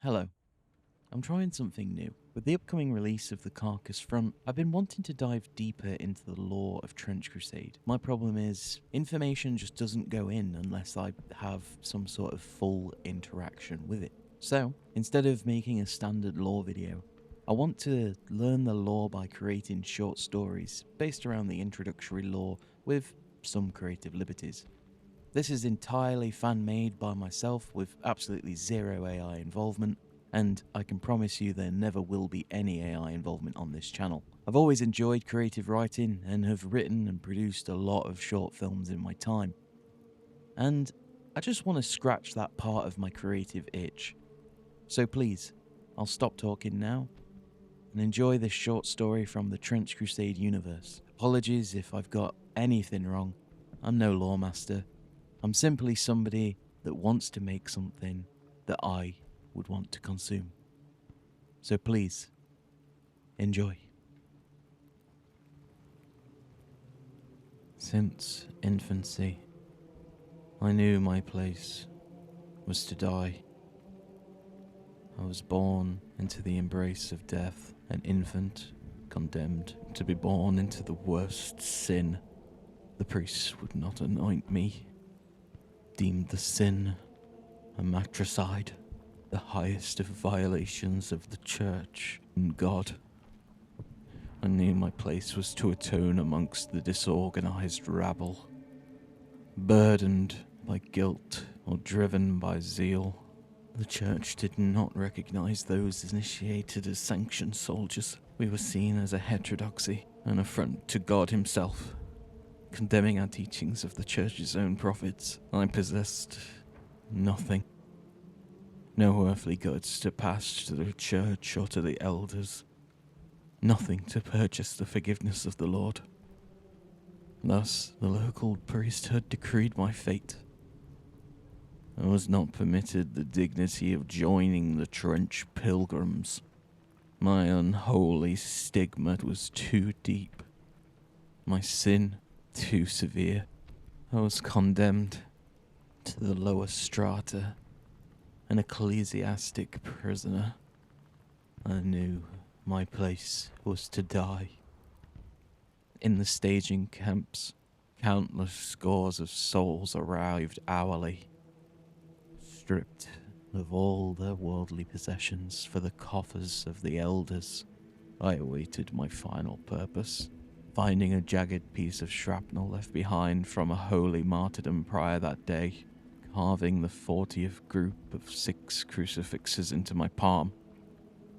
Hello. I'm trying something new. With the upcoming release of the Carcass Front, I've been wanting to dive deeper into the lore of Trench Crusade. My problem is, information just doesn't go in unless I have some sort of full interaction with it. So, instead of making a standard lore video, I want to learn the lore by creating short stories based around the introductory lore with some creative liberties. This is entirely fan-made by myself with absolutely zero AI involvement, and I can promise you there never will be any AI involvement on this channel. I've always enjoyed creative writing and have written and produced a lot of short films in my time. And I just want to scratch that part of my creative itch. So please, I'll stop talking now and enjoy this short story from the Trench Crusade universe. Apologies if I've got anything wrong. I'm no lore master. I'm simply somebody that wants to make something that I would want to consume. So please, enjoy. Since infancy, I knew my place was to die. I was born into the embrace of death, an infant condemned to be born into the worst sin. The priests would not anoint me, deemed the sin a matricide, the highest of violations of the church and God. I knew my place was to atone amongst the disorganized rabble, burdened by guilt or driven by zeal. The church did not recognize those initiated as sanctioned soldiers. We were seen as a heterodoxy, an affront to God himself, condemning our teachings of the church's own prophets. I possessed nothing. No earthly goods to pass to the church or to the elders. Nothing to purchase the forgiveness of the Lord. Thus, the local priesthood decreed my fate. I was not permitted the dignity of joining the Trench Pilgrims. My unholy stigma was too deep. My sin too severe. I was condemned to the lower strata, an ecclesiastic prisoner. I knew my place was to die. In the staging camps, countless scores of souls arrived hourly, stripped of all their worldly possessions for the coffers of the elders. I awaited my final purpose, finding a jagged piece of shrapnel left behind from a holy martyrdom prior that day, carving the 40th group of 6 crucifixes into my palm.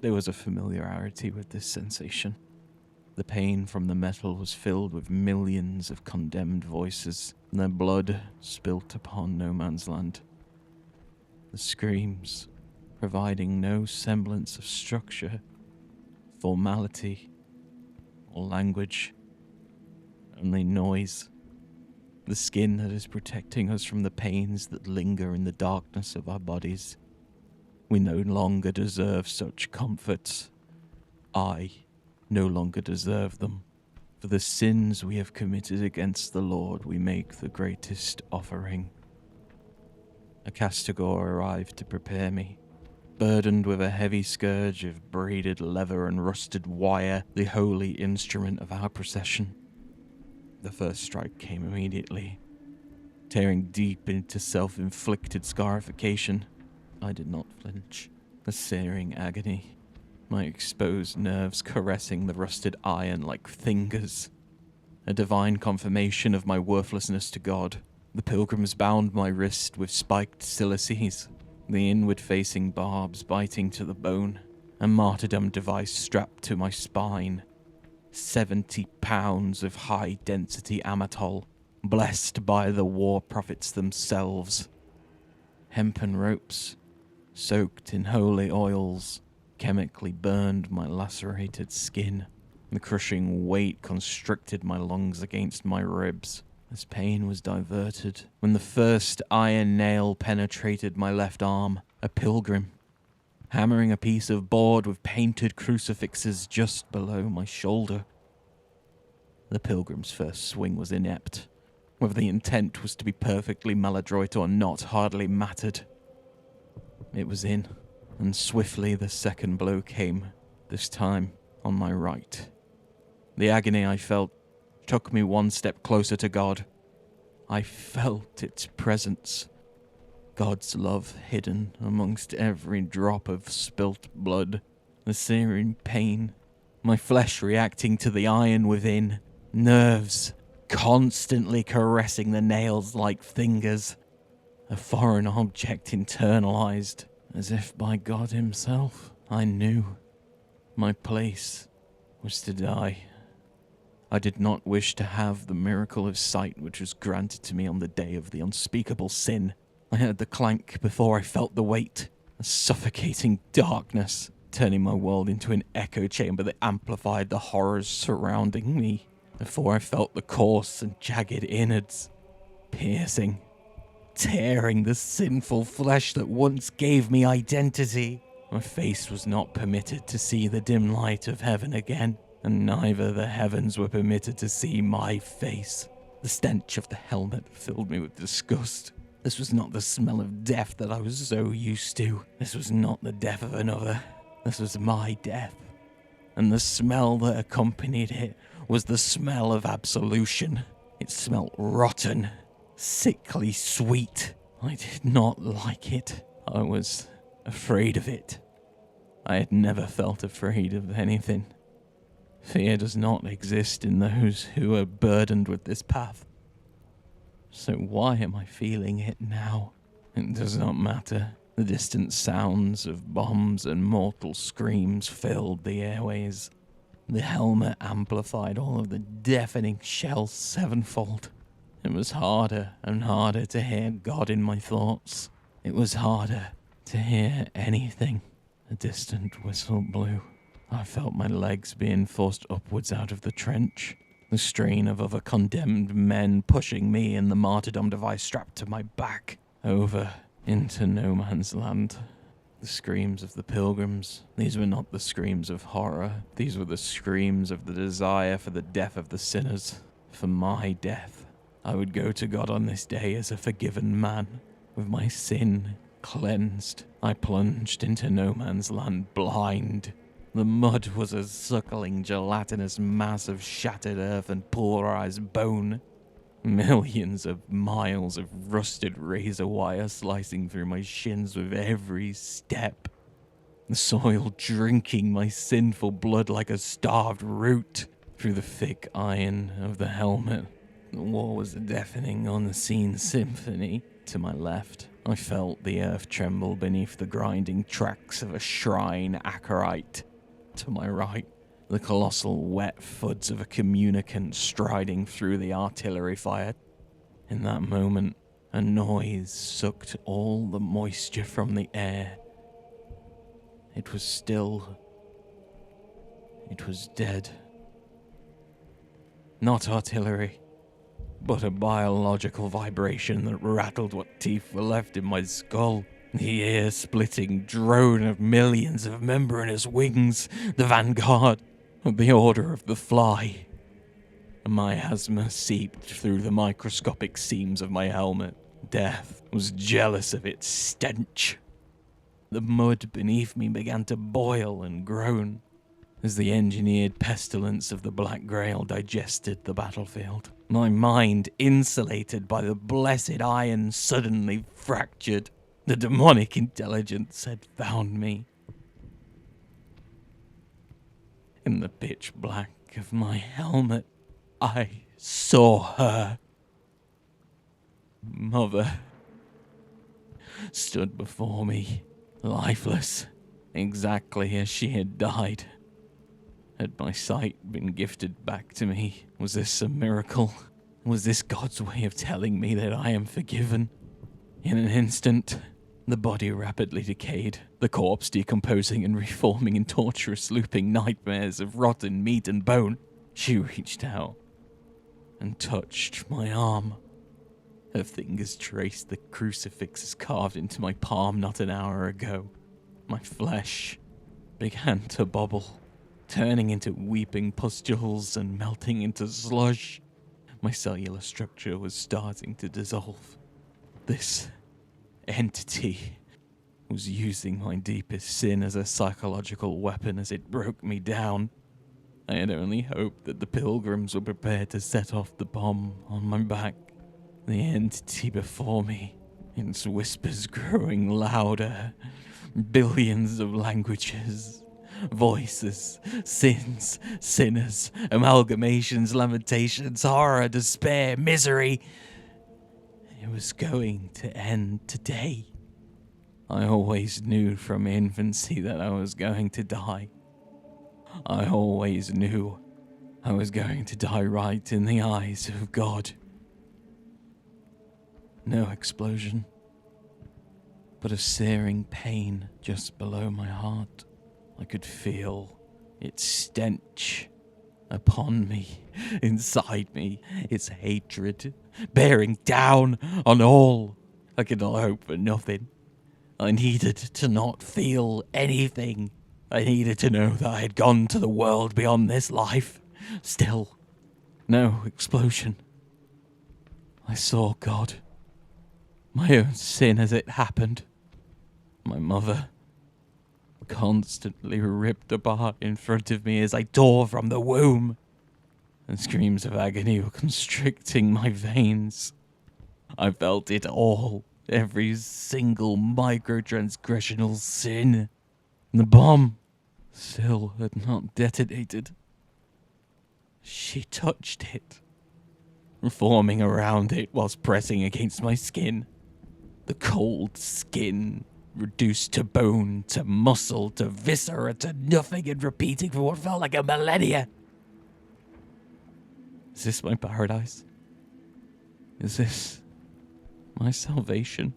There was a familiarity with this sensation. The pain from the metal was filled with millions of condemned voices, and their blood spilt upon no man's land. The screams, providing no semblance of structure, formality, or language, only noise. The skin that is protecting us from the pains that linger in the darkness of our bodies. We no longer deserve such comforts. I no longer deserve them. For the sins we have committed against the Lord, we make the greatest offering. A castigor arrived to prepare me, burdened with a heavy scourge of braided leather and rusted wire, the holy instrument of our procession. The first strike came immediately, tearing deep into self-inflicted scarification. I did not flinch. A searing agony, my exposed nerves caressing the rusted iron like fingers. A divine confirmation of my worthlessness to God. The pilgrims bound my wrist with spiked silices, the inward-facing barbs biting to the bone, a martyrdom device strapped to my spine. 70 pounds of high-density amatol, blessed by the war prophets themselves. Hempen ropes, soaked in holy oils, chemically burned my lacerated skin. The crushing weight constricted my lungs against my ribs. This pain was diverted when the first iron nail penetrated my left arm. A pilgrim, hammering a piece of board with painted crucifixes just below my shoulder. The pilgrim's first swing was inept. Whether the intent was to be perfectly maladroit or not hardly mattered. It was in. and swiftly the second blow came, this time on my right. The agony I felt took me one step closer to God. I felt its presence, God's love hidden amongst every drop of spilt blood, the searing pain, my flesh reacting to the iron within, nerves constantly caressing the nails like fingers, a foreign object internalized, as if by God himself. I knew my place was to die. I did not wish to have the miracle of sight which was granted to me on the day of the unspeakable sin. I heard the clank before I felt the weight, a suffocating darkness, turning my world into an echo chamber that amplified the horrors surrounding me, before I felt the coarse and jagged innards, piercing, tearing the sinful flesh that once gave me identity. My face was not permitted to see the dim light of heaven again, and neither the heavens were permitted to see my face. The stench of the helmet filled me with disgust. This was not the smell of death that I was so used to. This was not the death of another. This was my death. And the smell that accompanied it was the smell of absolution. It smelled rotten, sickly sweet. I did not like it. I was afraid of it. I had never felt afraid of anything. Fear does not exist in those who are burdened with this path. So why am I feeling it now? It does not matter. The distant sounds of bombs and mortal screams filled the airways. The helmet amplified all of the deafening shells sevenfold. It was harder and harder to hear God in my thoughts. It was harder to hear anything. A distant whistle blew. I felt my legs being forced upwards out of the trench. The strain of other condemned men pushing me and the martyrdom device strapped to my back over into no man's land. The screams of the pilgrims. These were not the screams of horror. These were the screams of the desire for the death of the sinners. For my death. I would go to God on this day as a forgiven man. With my sin cleansed, I plunged into no man's land blind. The mud was a suckling, gelatinous mass of shattered earth and pulverized bone. Millions of miles of rusted razor wire slicing through my shins with every step. The soil drinking my sinful blood like a starved root through the thick iron of the helmet. The war was a deafening, unseen symphony. To my left, I felt the earth tremble beneath the grinding tracks of a shrine Capirote. To my right, the colossal wet thuds of a communicant striding through the artillery fire. In that moment, a noise sucked all the moisture from the air. It was still. It was dead. Not artillery, but a biological vibration that rattled what teeth were left in my skull. The ear-splitting drone of millions of membranous wings, the vanguard of the Order of the Fly. My asthma seeped through the microscopic seams of my helmet. Death was jealous of its stench. The mud beneath me began to boil and groan as the engineered pestilence of the Black Grail digested the battlefield. My mind, insulated by the blessed iron, suddenly fractured. The demonic intelligence had found me. In the pitch black of my helmet, I saw her. Mother stood before me, lifeless, exactly as she had died. Had my sight been gifted back to me? Was this a miracle? Was this God's way of telling me that I am forgiven? In an instant, the body rapidly decayed, the corpse decomposing and reforming in torturous looping nightmares of rotten meat and bone. She reached out and touched my arm. Her fingers traced the crucifixes carved into my palm not an hour ago. My flesh began to bubble, turning into weeping pustules and melting into slush. My cellular structure was starting to dissolve. This entity was using my deepest sin as a psychological weapon as it broke me down. I had only hoped that the pilgrims were prepared to set off the bomb on my back. The entity before me, its whispers growing louder, billions of languages, voices, sins, sinners, amalgamations, lamentations, horror, despair, misery. It was going to end today. I always knew from infancy that I was going to die. I always knew I was going to die right in the eyes of God. No explosion, but a searing pain just below my heart. I could feel its stench upon me, inside me, its hatred bearing down on all. I could not hope for nothing. I needed to not feel anything. I needed to know that I had gone to the world beyond this life. Still, no explosion. I saw God. My own sin as it happened. My mother, constantly ripped apart in front of me as I tore from the womb. And screams of agony were constricting my veins. I felt it all, every single micro-transgressional sin. The bomb still had not detonated. She touched it, forming around it whilst pressing against my skin. The cold skin reduced to bone, to muscle, to viscera, to nothing, and repeating for what felt like a millennia. Is this my paradise? Is this my salvation?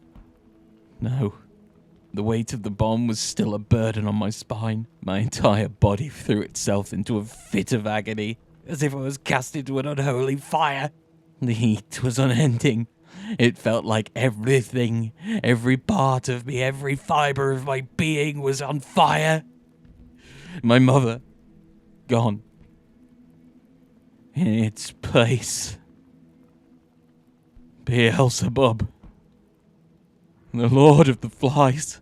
No. The weight of the bomb was still a burden on my spine. My entire body threw itself into a fit of agony, as if I was cast into an unholy fire. The heat was unending. It felt like everything, every part of me, every fibre of my being was on fire. My mother, gone. In its place, Beelzebub, the Lord of the Flies.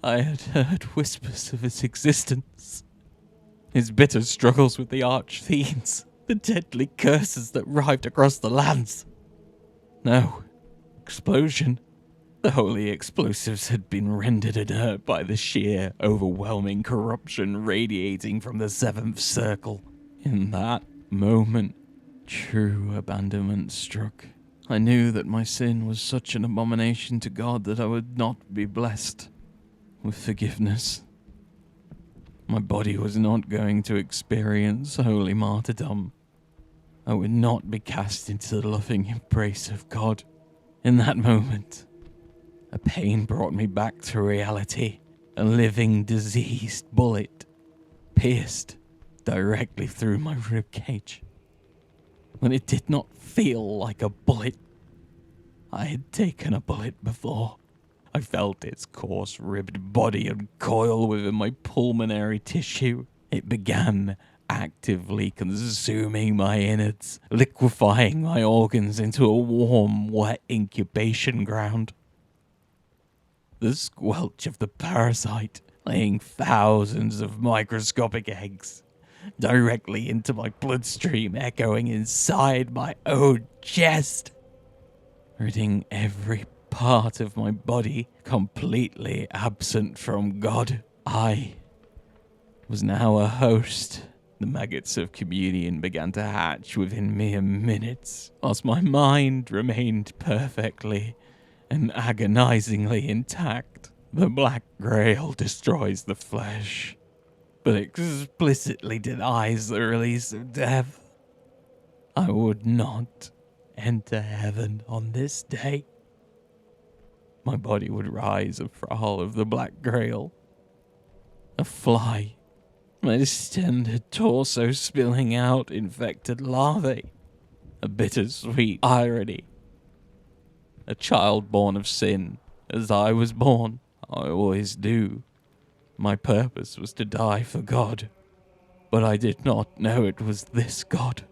I had heard whispers of his existence, his bitter struggles with the archfiends, the deadly curses that writhed across the lands. No explosion. The holy explosives had been rendered inert by the sheer, overwhelming corruption radiating from the seventh circle. In that moment, true abandonment struck. I knew that my sin was such an abomination to God that I would not be blessed with forgiveness. My body was not going to experience holy martyrdom. I would not be cast into the loving embrace of God. In that moment, a pain brought me back to reality. A living, diseased bullet pierced directly through my ribcage. When it did not feel like a bullet, I had taken a bullet before. I felt its coarse, ribbed body uncoil within my pulmonary tissue. It began actively consuming my innards, liquefying my organs into a warm, wet incubation ground. The squelch of the parasite, laying thousands of microscopic eggs directly into my bloodstream, echoing inside my own chest, ridding every part of my body completely absent from God. I was now a host. The maggots of communion began to hatch within mere minutes, whilst my mind remained perfectly and agonizingly intact. The Black Grail destroys the flesh, but explicitly denies the release of death. I would not enter heaven on this day. My body would rise a thrall of the Black Grail, a fly, my distended torso spilling out infected larvae, a bittersweet irony. A child born of sin, as I was born. I always knew my purpose was to die for God, but I did not know it was this God.